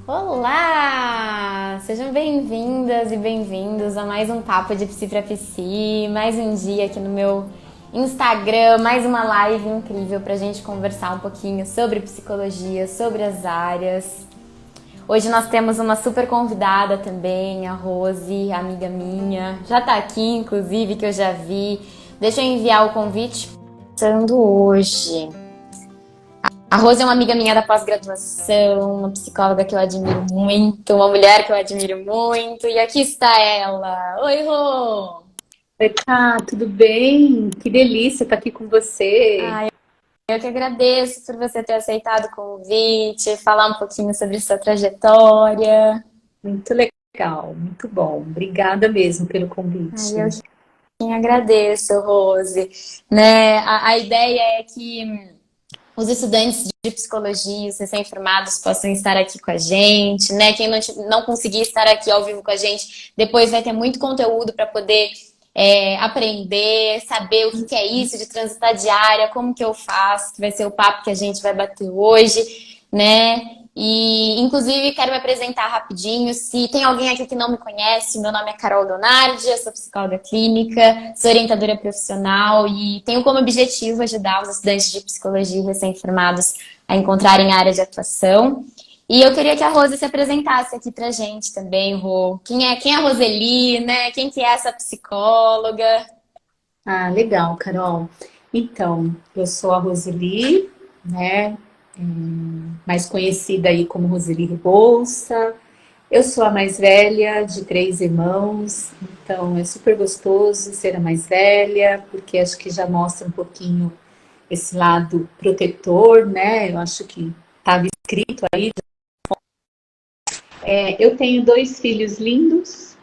Olá! Sejam bem-vindas e bem-vindos a mais um Papo de Psi pra Psi, mais um dia aqui no meu Instagram, mais uma live incrível pra gente conversar um pouquinho sobre psicologia, sobre as áreas. Hoje nós temos uma super convidada também, a Rose, amiga minha. Já tá aqui, inclusive, que eu já vi. Deixa eu enviar o convite. Passando hoje. A Rose é uma amiga minha da pós-graduação, uma psicóloga que eu admiro muito, uma mulher que eu admiro muito. E aqui está ela. Oi, Rô! Oi, Cá, tudo bem? Que delícia estar aqui com você. Ai, eu que agradeço por você ter aceitado o convite, falar um pouquinho sobre sua trajetória. Muito legal, muito bom. Obrigada mesmo pelo Ai, convite. eu quem agradeço, Rose. Né? A ideia é que os estudantes de psicologia, os recém-formados, possam estar aqui com a gente, né? Quem não conseguir estar aqui ao vivo com a gente, depois vai ter muito conteúdo para poder aprender, saber o que que é isso de transitar diária, como que eu faço, que vai ser o papo que a gente vai bater hoje, né? E, inclusive, quero me apresentar rapidinho. Se tem alguém aqui que não me conhece, meu nome é Carol Leonardi, eu sou psicóloga clínica, sou orientadora profissional e tenho como objetivo ajudar os estudantes de psicologia recém-formados a encontrarem a área de atuação. E eu queria que a Rose se apresentasse aqui pra gente também, Rô. Quem é a Roseli, né? Quem que é essa psicóloga? Ah, legal, Carol. Então, eu sou a Roseli, né? Mais conhecida aí como Roseli Rebouça. Eu sou a mais velha de três irmãos, então é super gostoso ser a mais velha, porque acho que já mostra um pouquinho esse lado protetor, né? Eu acho que estava escrito aí. Eu tenho dois filhos lindos,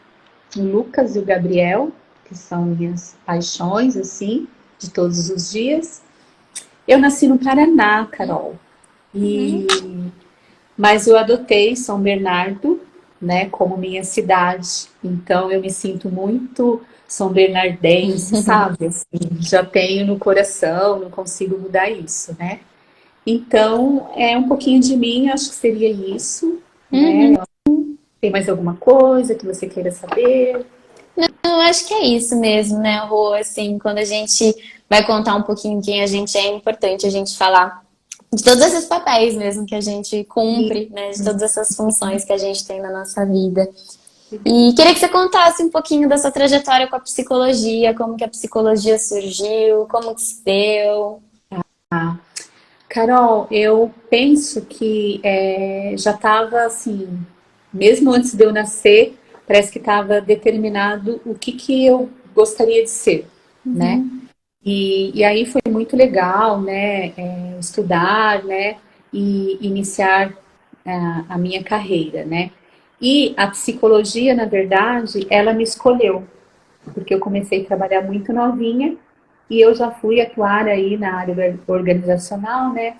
o Lucas e o Gabriel, que são minhas paixões, assim, de todos os dias. Eu nasci no Paraná, Carol, Uhum. e mas eu adotei São Bernardo, né, como minha cidade. Então eu me sinto muito são bernardense, sabe? Assim, já tenho no coração, não consigo mudar isso, né? Então é um pouquinho de mim, acho que seria isso, Uhum. né? Tem mais alguma coisa que você queira saber? Eu acho que é isso mesmo, né, Rô? Assim, quando a gente vai contar um pouquinho quem a gente é importante a gente falar de todos esses papéis mesmo que a gente cumpre, né? De todas essas funções que a gente tem na nossa vida. E queria que você contasse um pouquinho da sua trajetória com a psicologia, como que a psicologia surgiu, como que se deu. Carol, eu penso que já estava assim, mesmo antes de eu nascer, parece que estava determinado o que eu gostaria de ser, né? Uhum. E aí foi muito legal, né? Estudar, né? E iniciar a minha carreira, né? E a psicologia, na verdade, ela me escolheu, porque eu comecei a trabalhar muito novinha e eu já fui atuar aí na área organizacional, né?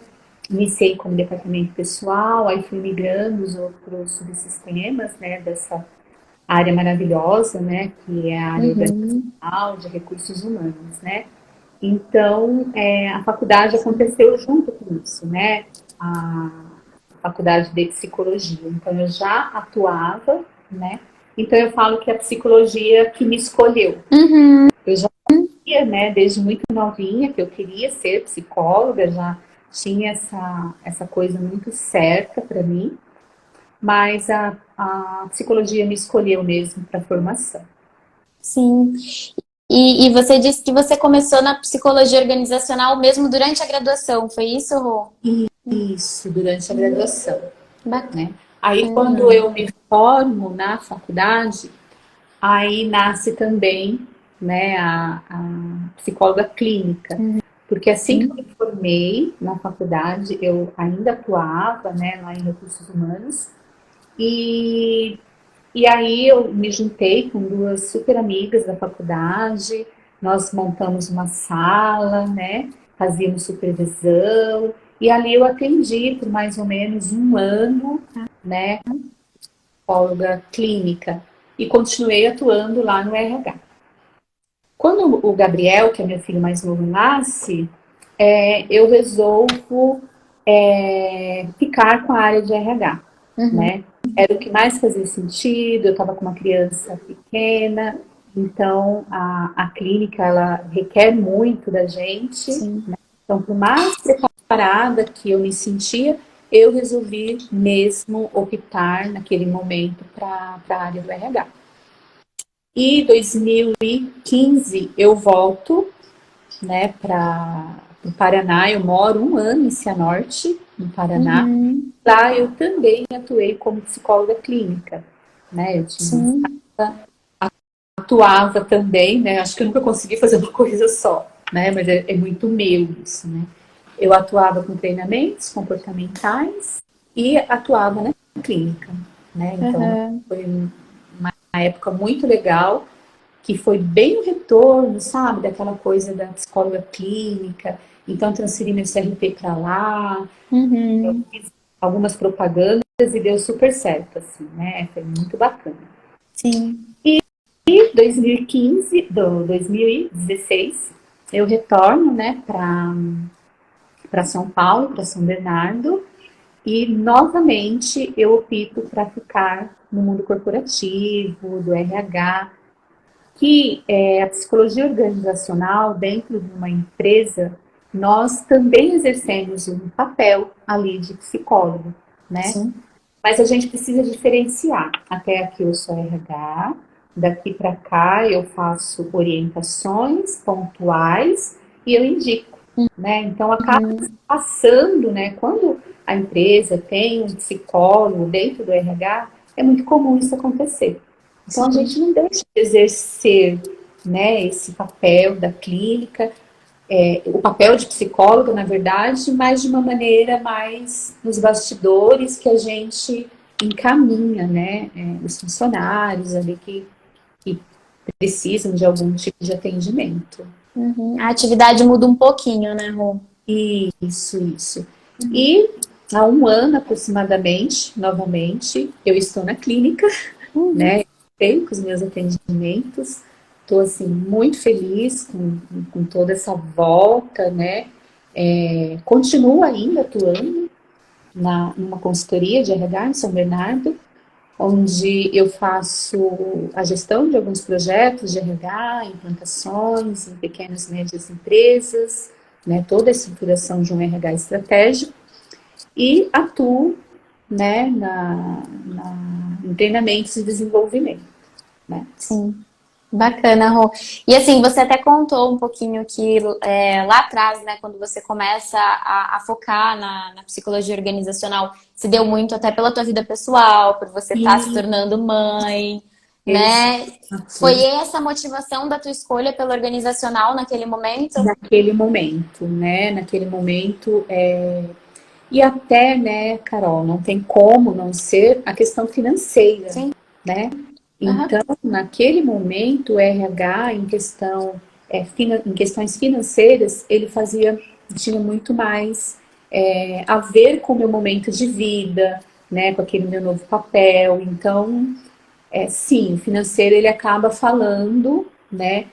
Iniciei como departamento pessoal, aí fui migrando os outros subsistemas, né, dessa área maravilhosa, né, que é a área Uhum. organizacional de recursos humanos, né. Então, a faculdade Sim. aconteceu junto com isso, né, a faculdade de psicologia. Então, eu já atuava, né, então eu falo que a psicologia que me escolheu. Uhum. Eu já sabia, né, desde muito novinha que eu queria ser psicóloga, já tinha essa coisa muito certa para mim, mas a psicologia me escolheu mesmo para a formação. Sim. E você disse que você começou na psicologia organizacional mesmo durante a graduação, foi isso, Rô? Isso, durante a graduação, né? Aí quando Bacana. eu me formo na faculdade, aí nasce também, né, a psicóloga clínica, porque assim que eu me formei na faculdade, eu ainda atuava, né, lá em recursos humanos, e E aí eu me juntei com duas super amigas da faculdade, nós montamos uma sala, né? Fazíamos supervisão, e ali eu atendi por mais ou menos um ano, né? Psicóloga clínica, e continuei atuando lá no RH. Quando o Gabriel, que é meu filho mais novo, nasce, eu resolvo ficar com a área de RH, Uhum. né? era o que mais fazia sentido. Eu estava com uma criança pequena, então a clínica ela requer muito da gente. Sim. Então, por mais preparada que eu me sentia, eu resolvi mesmo optar naquele momento para a área do RH. E 2015 eu volto, né, para o Paraná. Eu moro 1 ano em Cianorte, no Paraná. Uhum. Lá eu também atuei como psicóloga clínica, né? Eu tinha, Sim. atuava também, né? Acho que eu nunca consegui fazer uma coisa só, né? Mas é muito meu isso, né? Eu atuava com treinamentos comportamentais e atuava na clínica, né? Então Uhum. foi uma época muito legal, que foi bem o retorno, sabe? Daquela coisa da psicóloga clínica. Então transferi meu CRP para lá, Uhum. fiz algumas propagandas e deu super certo, assim, né? Foi muito bacana. Sim. E 2015, 2016, eu retorno, né, para São Paulo, para São Bernardo, e novamente eu opto para ficar no mundo corporativo, do RH, que a psicologia organizacional dentro de uma empresa, nós também exercemos um papel ali de psicólogo, né? Sim. Mas a gente precisa diferenciar. Até aqui eu sou RH, daqui para cá eu faço orientações pontuais e eu indico, né? Então acaba Uhum. passando, né? Quando a empresa tem um psicólogo dentro do RH, é muito comum isso acontecer. Então a Sim. gente não deixa de exercer, né, esse papel da clínica, o papel de psicólogo, na verdade, mas de uma maneira mais nos bastidores, que a gente encaminha, né, os funcionários ali que precisam de algum tipo de atendimento. Uhum. A atividade muda um pouquinho, né, Rô? Isso. E há 1 ano aproximadamente, novamente, eu estou na clínica, Uhum. né? Tenho com os meus atendimentos. Estou assim muito feliz com toda essa volta, né? Continuo ainda atuando numa consultoria de RH em São Bernardo, onde eu faço a gestão de alguns projetos de RH, implantações em pequenas e médias empresas, né? Toda a estruturação de um RH estratégico e atuo, né? Em treinamentos e desenvolvimento, né? Sim. Bacana, Rô. E assim, você até contou um pouquinho que lá atrás, né, quando você começa a focar na psicologia organizacional, se deu muito até pela tua vida pessoal, por você estar se E tornando mãe, né? Foi exato, essa a motivação da tua escolha pelo organizacional naquele momento? naquele momento, né? Naquele momento, e até, né, Carol, não tem como não ser a questão financeira, Sim. né? Aham. Então, naquele momento, o RH, em questões financeiras, ele tinha muito mais a ver com o meu momento de vida, né, com aquele meu novo papel. Então, sim, o financeiro ele acaba falando, né,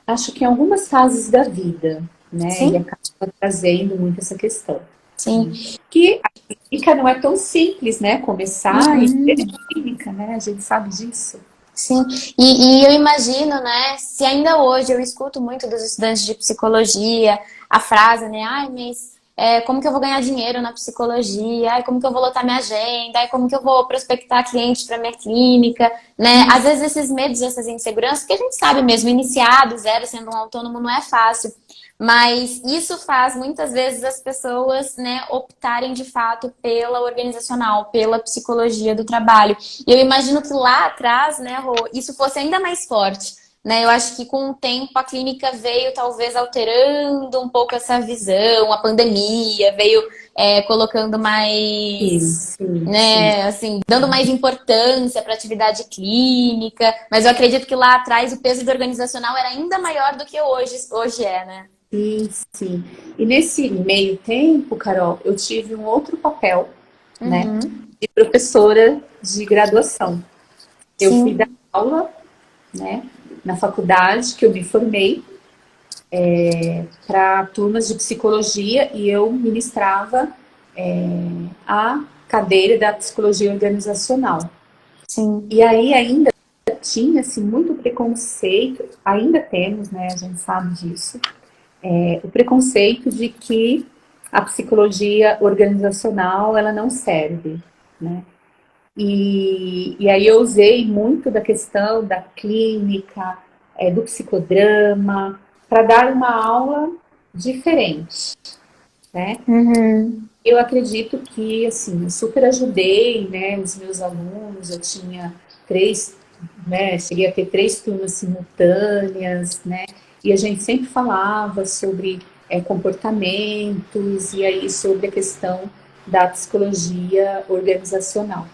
acho que em algumas fases da vida, né, ele Sim. acaba trazendo muito essa questão. Sim. Que a clínica não é tão simples, né, começar e ter Uhum. clínica, né, a gente sabe disso. Sim, e eu imagino, né, se ainda hoje eu escuto muito dos estudantes de psicologia a frase, né, ai, mas como que eu vou ganhar dinheiro na psicologia? Ai, como que eu vou lotar minha agenda? Ai, como que eu vou prospectar clientes para minha clínica? Né? Às vezes esses medos, essas inseguranças, que a gente sabe mesmo, iniciar do zero, sendo um autônomo, não é fácil. Mas isso faz muitas vezes as pessoas, né, optarem de fato pela organizacional, pela psicologia do trabalho. E eu imagino que lá atrás, né, Rô, isso fosse ainda mais forte. Né? Eu acho que com o tempo a clínica veio talvez alterando um pouco essa visão, a pandemia veio colocando Sim, mais, sim, sim. né, assim, dando mais importância para a atividade clínica, mas eu acredito que lá atrás o peso do organizacional era ainda maior do que hoje é, né? Sim, sim. E nesse meio tempo, Carol, eu tive um outro papel, né, Uhum. de professora de graduação. Eu fui dar Sim. aula, né, na faculdade que eu me formei para turmas de psicologia e eu ministrava a cadeira da psicologia organizacional. Sim. E aí ainda tinha-se muito preconceito, ainda temos, né, a gente sabe disso, o preconceito de que a psicologia organizacional, ela não serve, né? E aí eu usei muito da questão da clínica, do psicodrama, para dar uma aula diferente, né? Uhum. Eu acredito que, assim, eu super ajudei, né, os meus alunos, eu tinha três, né, cheguei a ter três turmas simultâneas, né, e a gente sempre falava sobre comportamentos e aí sobre a questão da psicologia organizacional.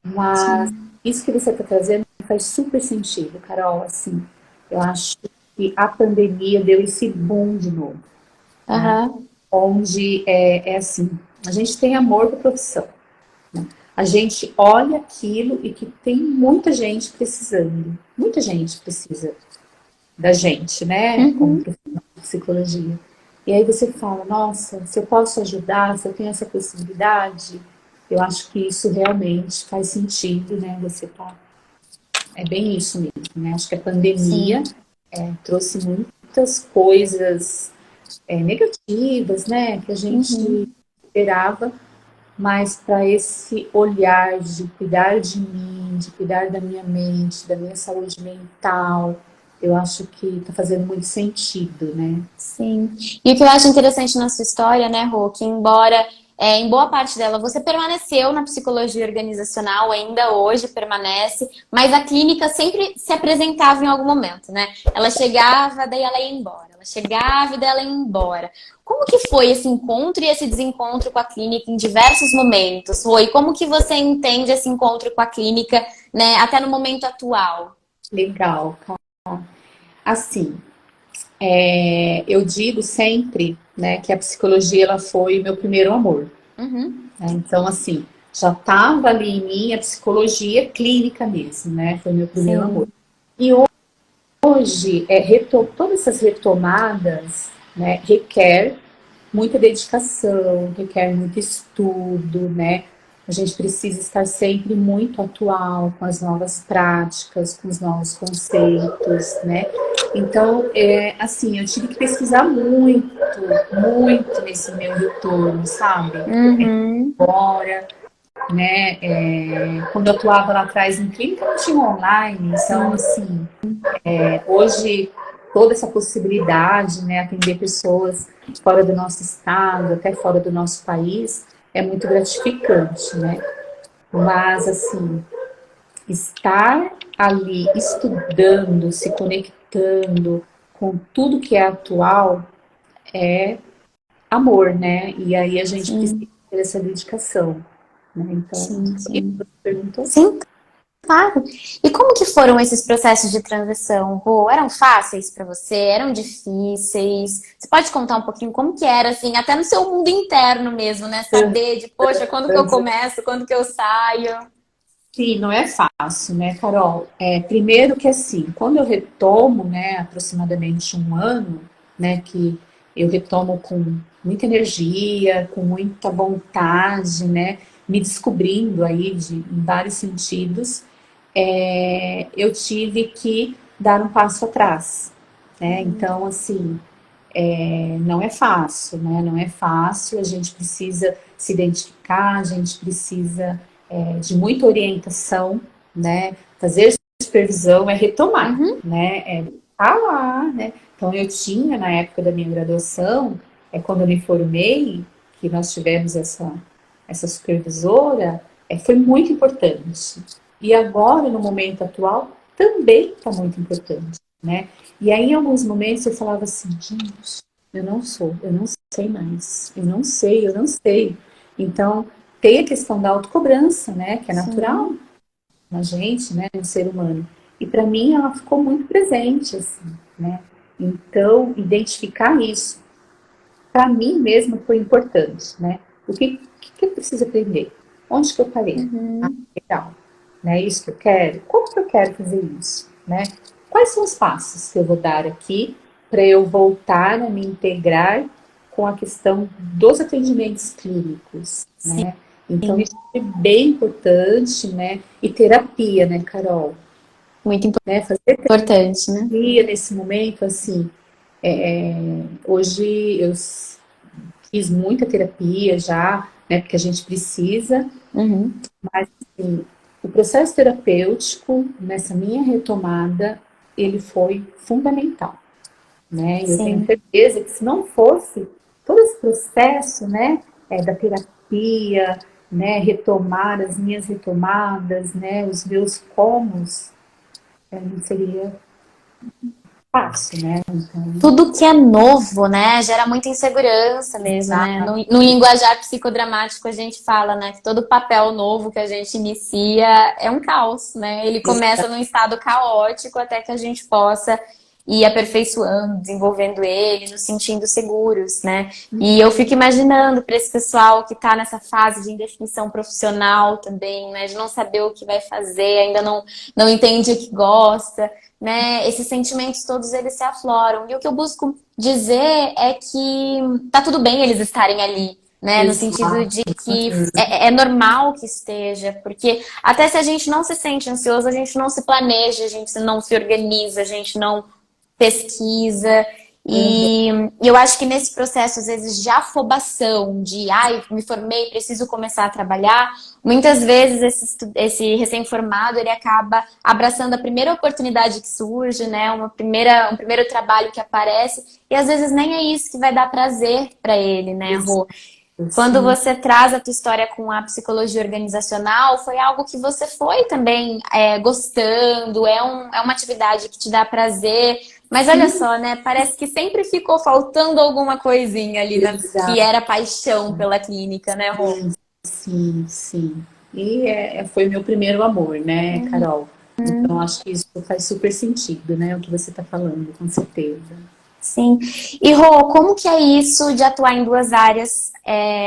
Mas Sim. isso que você está trazendo faz super sentido, Carol, assim, eu acho que a pandemia deu esse boom de novo, né? Aham. Onde é assim, a gente tem amor para a profissão, né? A gente olha aquilo e que tem muita gente precisando, muita gente precisa da gente, né, como Uhum. profissional de psicologia. E aí você fala, nossa, se eu posso ajudar, se eu tenho essa possibilidade, eu acho que isso realmente faz sentido, né, você tá, é bem isso mesmo, né, acho que a pandemia Sim. trouxe muitas coisas negativas, né, que a gente Uhum. esperava, mas para esse olhar de cuidar de mim, de cuidar da minha mente, da minha saúde mental, eu acho que está fazendo muito sentido, né? Sim. E o que eu acho interessante na sua história, né, Rô, que embora em boa parte dela você permaneceu na psicologia organizacional, ainda hoje permanece, mas a clínica sempre se apresentava em algum momento, né? Ela chegava, daí ela ia embora. Ela chegava e daí ela ia embora. Como que foi esse encontro e esse desencontro com a clínica em diversos momentos? Foi? Como que você entende esse encontro com a clínica, né, até no momento atual? Legal, cara. Assim, eu digo sempre, né, que a psicologia ela foi meu primeiro amor, Uhum. né? Então, assim, já estava ali em mim a psicologia clínica mesmo, né? Foi meu primeiro amor. Sim. E hoje, todas essas retomadas, né, requer muita dedicação, requer muito estudo, né? A gente precisa estar sempre muito atual com as novas práticas, com os novos conceitos, né? Então, assim, eu tive que pesquisar muito, muito nesse meu retorno, sabe? Uhum. Agora, né? Quando eu atuava lá atrás em clínica, não tinha online, então, Sim. assim, hoje, toda essa possibilidade, né, atender pessoas fora do nosso estado, até fora do nosso país, é muito gratificante, né? Mas, assim, estar ali estudando, se conectando com tudo que é atual é amor, né? E aí a gente precisa Sim. ter essa dedicação, né? Então, Sim, isso que sim. você perguntou? Sim, claro. E como que foram esses processos de transição, Rô? Eram fáceis para você? Eram difíceis? Você pode contar um pouquinho como que era, assim, até no seu mundo interno mesmo, né? Saber de, poxa, quando que eu começo, quando que eu saio? Sim, não é fácil, né, Carol? Primeiro que assim, quando eu retomo, né, aproximadamente um ano, né, que eu retomo com muita energia, com muita vontade, né, me descobrindo aí em vários sentidos, eu tive que dar um passo atrás, né? Então, assim, não é fácil, né? Não é fácil, a gente precisa se identificar, a gente precisa de muita orientação, né? Fazer supervisão é retomar, Uhum. né? Tá lá, né? Então eu tinha na época da minha graduação, quando eu me formei, que nós tivemos essa supervisora, foi muito importante. E agora, no momento atual, também está muito importante, né? E aí, em alguns momentos, eu falava assim, gente, eu não sei mais, eu não sei. Então, tem a questão da autocobrança, né, que é natural Sim. na gente, né, no ser humano. E para mim, ela ficou muito presente, assim, né. Então, identificar isso, para mim mesmo, foi importante, né. O que eu preciso aprender? Onde que eu parei? Ah, Uhum. legal. Né, isso que eu quero? Como que eu quero fazer isso? Né? Quais são os passos que eu vou dar aqui para eu voltar a me integrar com a questão dos atendimentos clínicos, Sim. né? Então, Sim, isso é bem importante, né? E terapia, né, Carol? muito Né? Fazer importante, né? terapia nesse momento, assim, hoje eu fiz muita terapia já, né? Porque a gente precisa, Uhum. mas assim, o processo terapêutico, nessa minha retomada, ele foi fundamental, né? E eu tenho Sim. certeza que se não fosse todo esse processo, né, da terapia, né, retomar as minhas retomadas, né, os meus comos, não seria fácil, né? Então, Tudo que é novo, né, gera muita insegurança mesmo, né? exato, No linguajar psicodramático a gente fala, né, que todo papel novo que a gente inicia é um caos, né? Ele começa num estado caótico até que a gente possa ir aperfeiçoando, desenvolvendo ele, nos sentindo seguros, né? E eu fico imaginando para esse pessoal que está nessa fase de indefinição profissional também, né, de não saber o que vai fazer, ainda não entende o que gosta, né? Esses sentimentos todos eles se afloram. E o que eu busco dizer é que tá tudo bem eles estarem ali, né? No sentido exato, de que é normal que esteja, porque até se a gente não se sente ansioso, a gente não se planeja, a gente não se organiza, a gente não pesquisa. E eu acho que nesse processo, às vezes, de afobação, de ai, me formei, preciso começar a trabalhar, muitas vezes esse recém-formado ele acaba abraçando a primeira oportunidade que surge, né? Um primeiro trabalho que aparece, e às vezes nem é isso que vai dar prazer para ele, né, Rô? Quando sim, você traz a tua história com a psicologia organizacional, foi algo que você foi também gostando, é uma atividade que te dá prazer. Mas olha sim, só, né? Parece que sempre ficou faltando alguma coisinha ali, que exato, era paixão pela clínica, né, Rô? sim, sim. E foi meu primeiro amor, né, Carol? Então, acho que isso faz super sentido, né, o que você está falando, com certeza. Sim. E Rô, como que é isso de atuar em duas áreas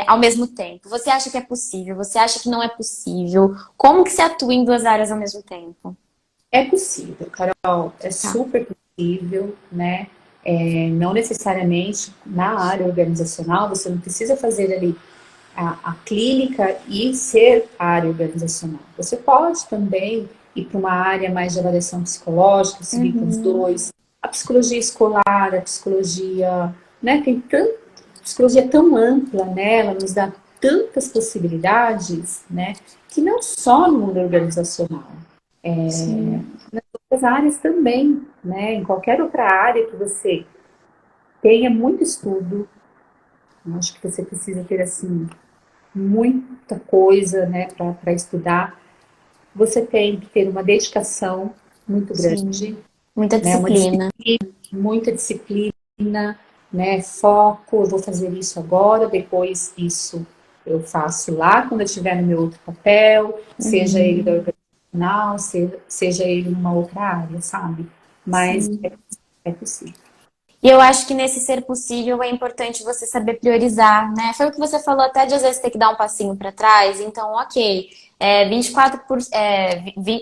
ao mesmo tempo? Você acha que é possível? Você acha que não é possível? Como que se atua em duas áreas ao mesmo tempo? É possível, Carol, é Tá. super possível, né? Não necessariamente na área organizacional, você não precisa fazer ali a clínica e ser a área organizacional. Você pode também ir para uma área mais de avaliação psicológica, seguir com os Uhum. dois. A psicologia escolar, a psicologia, né? Tem tanta psicologia tão ampla, né? Ela nos dá tantas possibilidades, né? Que não só no mundo organizacional, Sim. nas outras áreas também, né? Em qualquer outra área que você tenha muito estudo, eu acho que você precisa ter assim muita coisa, né, para estudar. Você tem que ter uma dedicação muito Sim. grande, Muita né, uma disciplina. muita disciplina, né, foco. Eu vou fazer isso agora, depois isso eu faço lá quando eu estiver no meu outro papel, seja ele da Uhum. organizacional, seja ele numa outra área, sabe? Mas Sim. é possível. E eu acho que nesse ser possível é importante você saber priorizar, né? Foi o que você falou até de às vezes ter que dar um passinho para trás. Então, ok,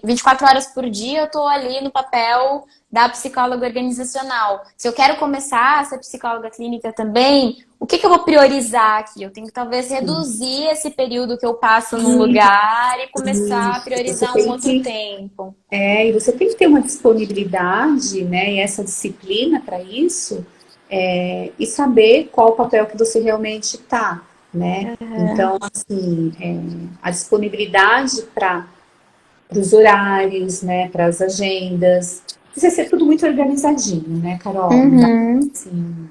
24 horas por dia eu tô ali no papel da psicóloga organizacional. Se eu quero começar a ser psicóloga clínica também, o que eu vou priorizar aqui? Eu tenho que talvez reduzir esse período que eu passo num lugar e começar a Você priorizar um tem outro que tempo. e você tem que ter uma disponibilidade, né, e essa disciplina para isso, e saber qual o papel que você realmente está, né? Então, assim, a disponibilidade para os horários, né, para as agendas, precisa ser tudo muito organizadinho, né, Carol? Não dá Uhum, assim,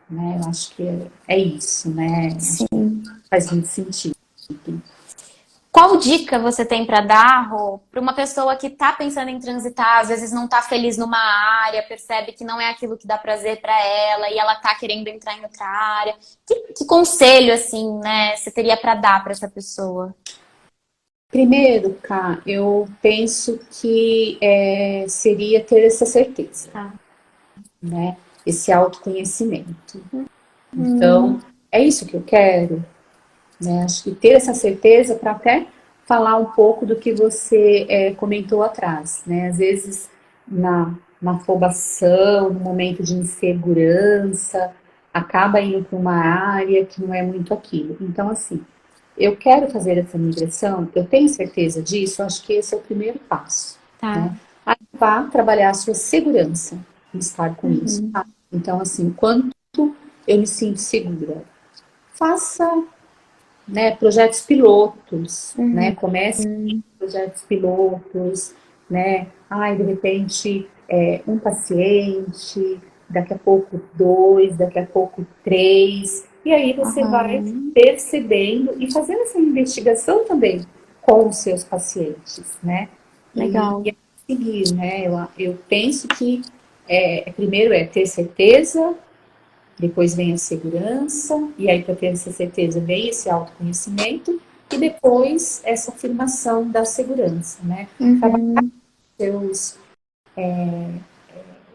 né? Eu acho que é isso, né? Acho que sim. faz muito sentido. Qual dica você tem para dar, Rô, para uma pessoa que está pensando em transitar, às vezes não está feliz numa área, percebe que não é aquilo que dá prazer para ela e ela está querendo entrar em outra área? Que conselho, assim, né, você teria para dar para essa pessoa? Primeiro, Cá, eu penso que seria ter essa certeza, Tá. né? Esse autoconhecimento. Então, Hum, é isso que eu quero, né? Acho que ter essa certeza para até falar um pouco do que você comentou atrás, né? Às vezes, na afobação, no momento de insegurança, acaba indo para uma área que não é muito aquilo. Então, assim, eu quero fazer essa migração, eu tenho certeza disso, eu acho que esse é o primeiro passo. Tá. Né? Aí vá trabalhar a sua segurança em estar com isso. Tá? Então, assim, quanto eu me sinto segura? Faça, né, projetos pilotos, né? Comece projetos pilotos, né? Ai, de repente, um paciente, daqui a pouco dois, daqui a pouco três, e aí você vai percebendo e fazendo essa investigação também com os seus pacientes, né? Legal. E seguir, né? Eu penso que primeiro é ter certeza, depois vem a segurança, e aí para ter essa certeza vem esse autoconhecimento, e depois essa afirmação da segurança, né? Trabalhar seus,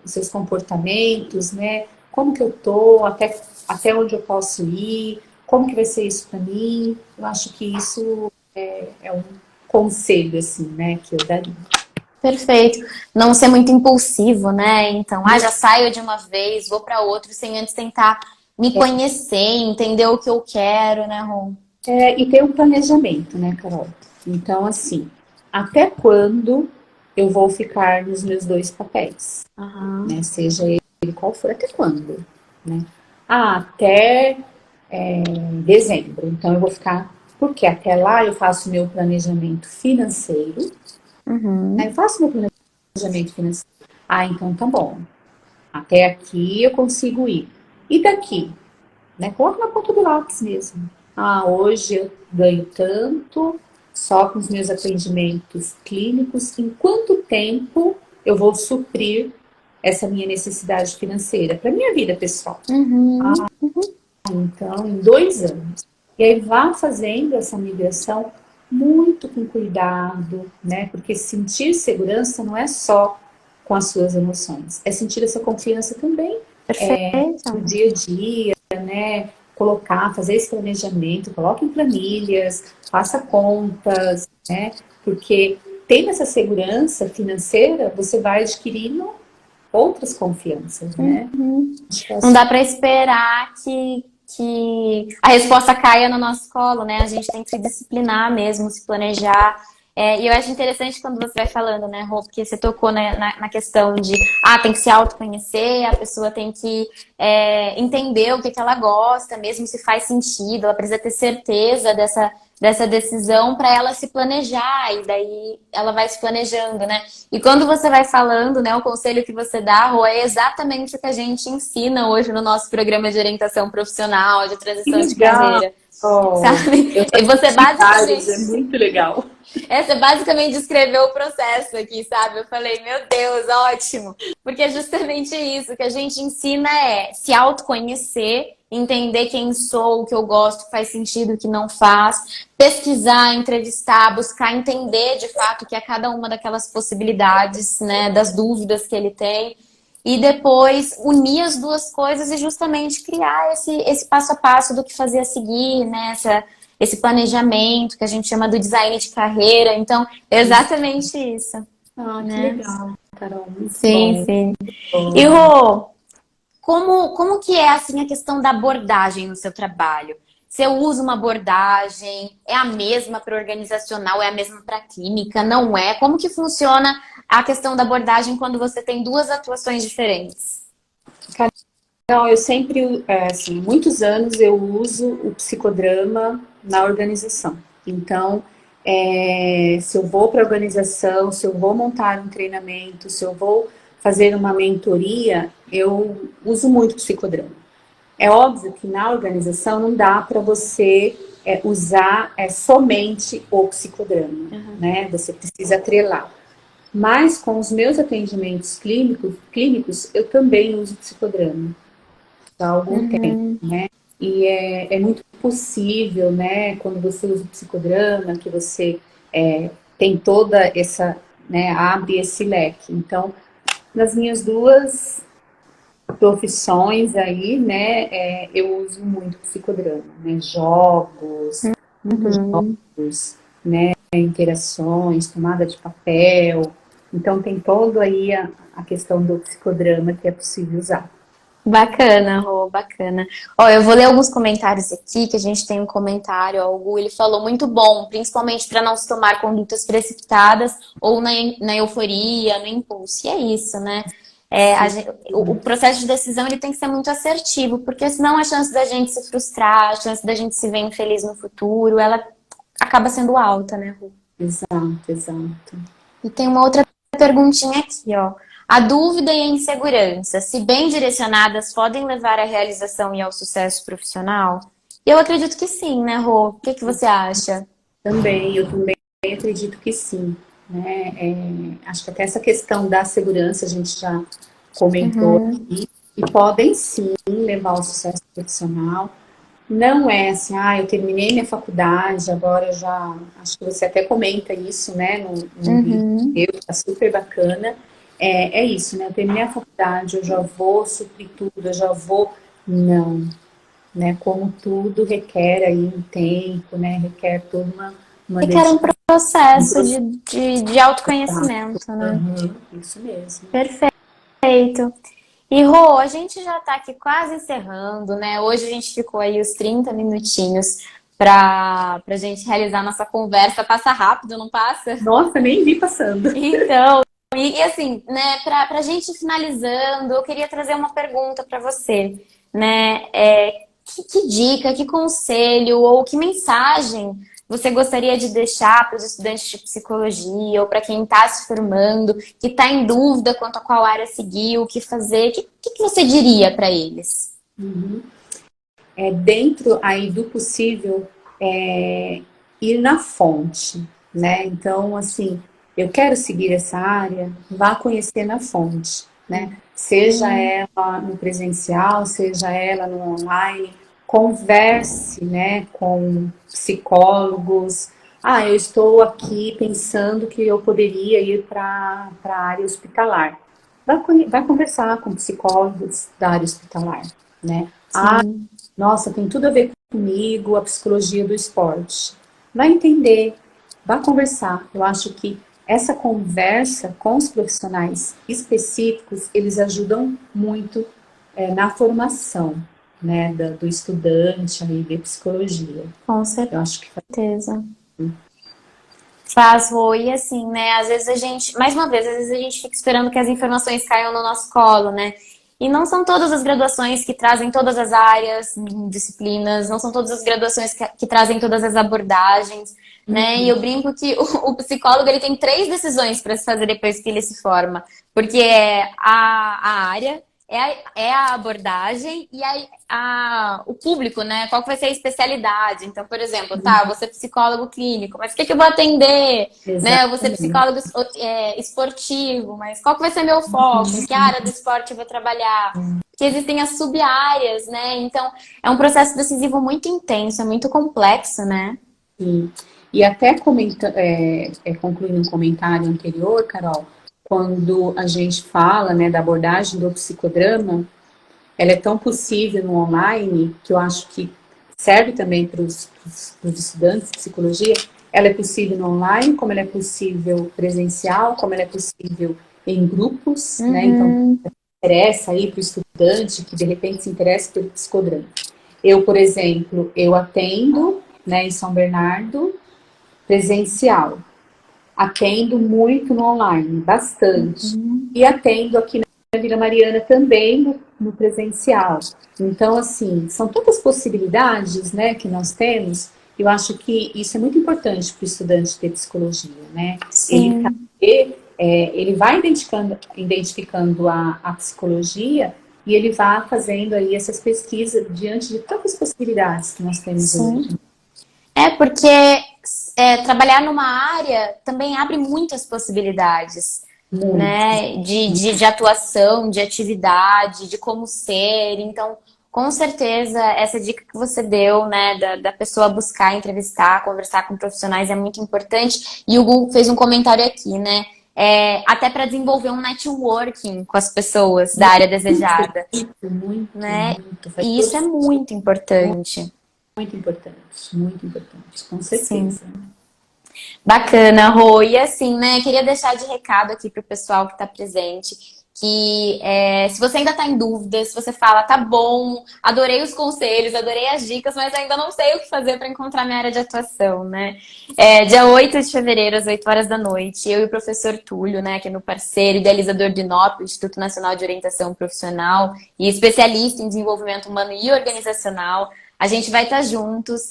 os seus comportamentos, né? Como que eu tô, até onde eu posso ir, como que vai ser isso para mim. Eu acho que isso é um conselho, assim, né, que eu daria. Perfeito. Não ser muito impulsivo, né? Então, já saio de uma vez, vou para outro, sem antes tentar me conhecer, entender o que eu quero, né, Ron? E ter um planejamento, né, Carol? Então, assim, até quando eu vou ficar nos meus dois papéis? Né? Seja ele qual for, até quando? Né? Até dezembro. Então, eu vou ficar... Porque até lá eu faço meu planejamento financeiro. Aí eu faço meu planejamento financeiro. Então tá bom. Até aqui eu consigo ir. E daqui? Né? Coloca na ponta do lápis mesmo. Hoje eu ganho tanto só com os meus atendimentos clínicos. Em quanto tempo eu vou suprir essa minha necessidade financeira para minha vida pessoal? Então, em 2 anos. E aí vá fazendo essa migração muito com cuidado, né? Porque sentir segurança não é só com as suas emoções, é sentir essa confiança também Perfeito. no dia a dia, né? Colocar, fazer esse planejamento, coloque em planilhas, faça contas, né? Porque tendo essa segurança financeira, você vai adquirindo outras confianças, né? Não dá para esperar que a resposta caia no nosso colo, né? A gente tem que se disciplinar mesmo, se planejar. E eu acho interessante quando você vai falando, né, Rô, porque você tocou na questão de tem que se autoconhecer, a pessoa tem que entender o que ela gosta, mesmo se faz sentido, ela precisa ter certeza dessa decisão para ela se planejar, e daí ela vai se planejando, né? E quando você vai falando, né, o conselho que você dá, Rô, é exatamente o que a gente ensina hoje no nosso programa de orientação profissional, de transição de carreira. Sabe? E você basicamente... É muito legal. Você basicamente descreveu o processo aqui, sabe? Eu falei, meu Deus, ótimo. Porque é justamente isso que a gente ensina se autoconhecer, entender quem sou, o que eu gosto, faz sentido, o que não faz, pesquisar, entrevistar, buscar entender de fato o que é cada uma daquelas possibilidades, né? Das dúvidas que ele tem. E depois unir as duas coisas e justamente criar esse passo a passo do que fazer a seguir, né? Esse planejamento que a gente chama do design de carreira. Então, é exatamente isso. Que legal, Carol. Muito Sim, bom. sim. Bom. E, Rô, como que é assim a questão da abordagem no seu trabalho? Você usa uma abordagem, é a mesma para organizacional, é a mesma para clínica, não é? Como que funciona a questão da abordagem quando você tem duas atuações diferentes? Não, eu sempre, assim, muitos anos eu uso o psicodrama na organização. Então, se eu vou para a organização, se eu vou montar um treinamento, se eu vou fazer uma mentoria, eu uso muito o psicodrama. É óbvio que na organização não dá para você usar somente o psicodrama, né? Você precisa atrelar. Mas com os meus atendimentos clínicos eu também uso psicodrama há algum tempo, né? E é muito possível, né, quando você usa o psicodrama, que você tem toda essa, né, abre esse leque. Então, nas minhas duas profissões aí, né, eu uso muito psicodrama, né, jogos, muitos jogos, né, interações, tomada de papel. Então, tem todo aí a questão do psicodrama que é possível usar. Bacana, Rô, bacana. Ó, eu vou ler alguns comentários aqui, que a gente tem um comentário, ó, o Gu, ele falou muito bom, principalmente para não se tomar condutas precipitadas ou na euforia, no impulso. E é isso, né? Sim. O processo de decisão ele tem que ser muito assertivo, porque senão a chance da gente se frustrar, a chance da gente se ver infeliz no futuro, ela acaba sendo alta, né, Rô? Exato, exato. E tem uma outra perguntinha aqui, ó. A dúvida e a insegurança, se bem direcionadas, podem levar à realização e ao sucesso profissional? Eu acredito que sim, né, Rô? O que que você acha? Eu também acredito que sim, né? Acho que até essa questão da segurança a gente já comentou Uhum, aqui, e podem sim levar ao sucesso profissional. Não é assim, eu terminei minha faculdade, agora eu já. Acho que você até comenta isso, né, num vídeo uhum. seu, que tá super bacana. É isso, né? Eu terminei a faculdade, eu já vou suprir tudo, eu já vou. Não, né? Como tudo requer aí um tempo, né? Requer toda uma Requer um dedicação. processo de autoconhecimento, né? Uhum, isso mesmo. Perfeito. E Rô, a gente já tá aqui quase encerrando, né? Hoje a gente ficou aí os 30 minutinhos pra gente realizar nossa conversa. Passa rápido, não passa? Nossa, nem vi passando. Então, e assim, né, pra gente finalizando, eu queria trazer uma pergunta para você, né? Que dica, que conselho ou que mensagem você gostaria de deixar para os estudantes de psicologia ou para quem está se formando, que está em dúvida quanto a qual área seguir, o que fazer? Que você diria para eles? Uhum. Dentro aí do possível, ir na fonte, né? Então, assim, eu quero seguir essa área, vá conhecer na fonte, né? Seja Hum, ela no presencial, seja ela no online, converse, né, com psicólogos. Eu estou aqui pensando que eu poderia ir para a área hospitalar. Vai conversar com psicólogos da área hospitalar, né? sim, Nossa, tem tudo a ver comigo, a psicologia do esporte. Vai entender, vai conversar. Eu acho que essa conversa com os profissionais específicos, eles ajudam muito na formação, né, do estudante aí de psicologia. com Eu acho que certeza. Faz, Rô, e assim, né? Às vezes a gente, mais uma vez, às vezes a gente fica esperando que as informações caiam no nosso colo, né? E não são todas as graduações que trazem todas as áreas, disciplinas, não são todas as graduações que trazem todas as abordagens, né? E eu brinco que o psicólogo ele tem três decisões para se fazer depois que ele se forma, porque é a área, é a abordagem e o público, né? Qual que vai ser a especialidade? Então, por exemplo, tá, eu vou ser psicólogo clínico, mas o que que eu vou atender? Né? Eu vou ser exatamente. psicólogo esportivo, mas qual que vai ser meu foco? Em que área do esporte eu vou trabalhar? Porque existem as sub-áreas, né? Então, é um processo decisivo muito intenso, é muito complexo, né? E até concluindo um comentário anterior, Carol, quando a gente fala, né, da abordagem do psicodrama, ela é tão possível no online, que eu acho que serve também para os estudantes de psicologia. Ela é possível no online, como ela é possível presencial, como ela é possível em grupos, né? Então, Uhum, interessa aí para o estudante que de repente se interessa pelo psicodrama. Eu, por exemplo, eu atendo, né, em São Bernardo, presencial. Atendo muito no online, bastante. uhum. E atendo aqui na Vila Mariana também no presencial. Então, assim, são tantas possibilidades, né, que nós temos. Eu acho que isso é muito importante para o estudante de psicologia, né? Ele Sim, saber, ele vai identificando a psicologia e ele vai fazendo aí essas pesquisas diante de tantas possibilidades que nós temos sim. hoje. É porque trabalhar numa área também abre muitas possibilidades, Muito. né? De atuação, de atividade, de como ser. Então, com certeza, essa dica que você deu, né, da pessoa buscar, entrevistar, conversar com profissionais é muito importante. E o Google fez um comentário aqui, né? Até para desenvolver um networking com as pessoas da área desejada, Muito, né? muito. Faz E todo isso é muito importante. muito importante, com Sim. certeza. Bacana, Rô. E assim, né, queria deixar de recado aqui para o pessoal que está presente, que se você ainda está em dúvida, se você fala, tá bom, adorei os conselhos, adorei as dicas, mas ainda não sei o que fazer para encontrar minha área de atuação, né? Dia 8 de fevereiro, às 8 horas da noite, eu e o professor Túlio, né, que é meu parceiro, idealizador do INOP, Instituto Nacional de Orientação Profissional, e especialista em desenvolvimento humano e organizacional, a gente vai estar juntos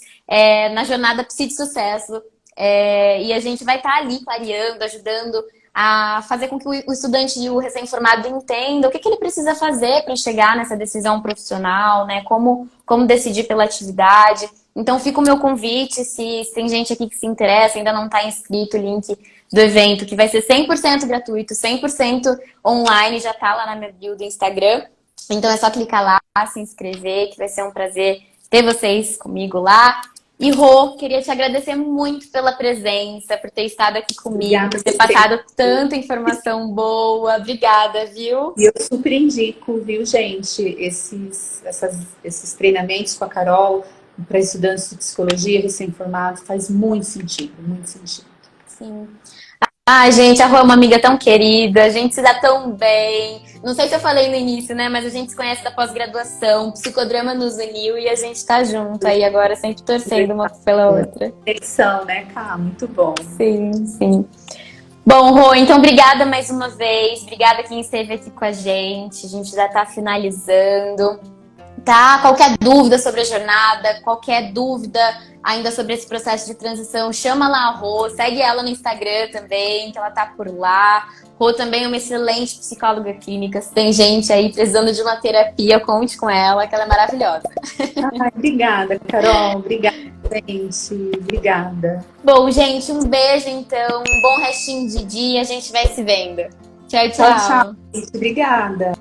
na jornada Psi de Sucesso, e a gente vai estar ali clareando, ajudando a fazer com que o estudante e o recém-formado entenda o que ele precisa fazer para chegar nessa decisão profissional, né? Como decidir pela atividade. Então, fica o meu convite, se tem gente aqui que se interessa, ainda não está inscrito, o link do evento, que vai ser 100% gratuito, 100% online, já está lá na minha bio do Instagram. Então, é só clicar lá, se inscrever, que vai ser um prazer ter vocês comigo lá. E Rô, queria te agradecer muito pela presença, por ter estado aqui comigo, Obrigada, por ter passado tanta informação boa. Obrigada, viu? E eu super indico, viu, gente, esses treinamentos com a Carol para estudantes de psicologia recém-formados faz muito sentido, muito sentido. Sim. Ai, gente, a Rô é uma amiga tão querida, a gente se dá tão bem. Não sei se eu falei no início, né? Mas a gente se conhece da pós-graduação, Psicodrama nos uniu e a gente tá junto aí agora, sempre torcendo uma pela outra. Conexão, né, Cá? Muito bom. Sim, sim. Bom, Rô, então obrigada mais uma vez. Obrigada quem esteve aqui com a gente. A gente já tá finalizando. Tá? Qualquer dúvida sobre a jornada, qualquer dúvida ainda sobre esse processo de transição, chama lá a Rô, segue ela no Instagram também, que ela tá por lá. Rô também é uma excelente psicóloga clínica. Se tem gente aí precisando de uma terapia, conte com ela, que ela é maravilhosa. Ai, obrigada, Carol. Obrigada, gente. Obrigada. Bom, gente, um beijo então. Um bom restinho de dia. A gente vai se vendo. Tchau, tchau. Tchau, tchau. Obrigada.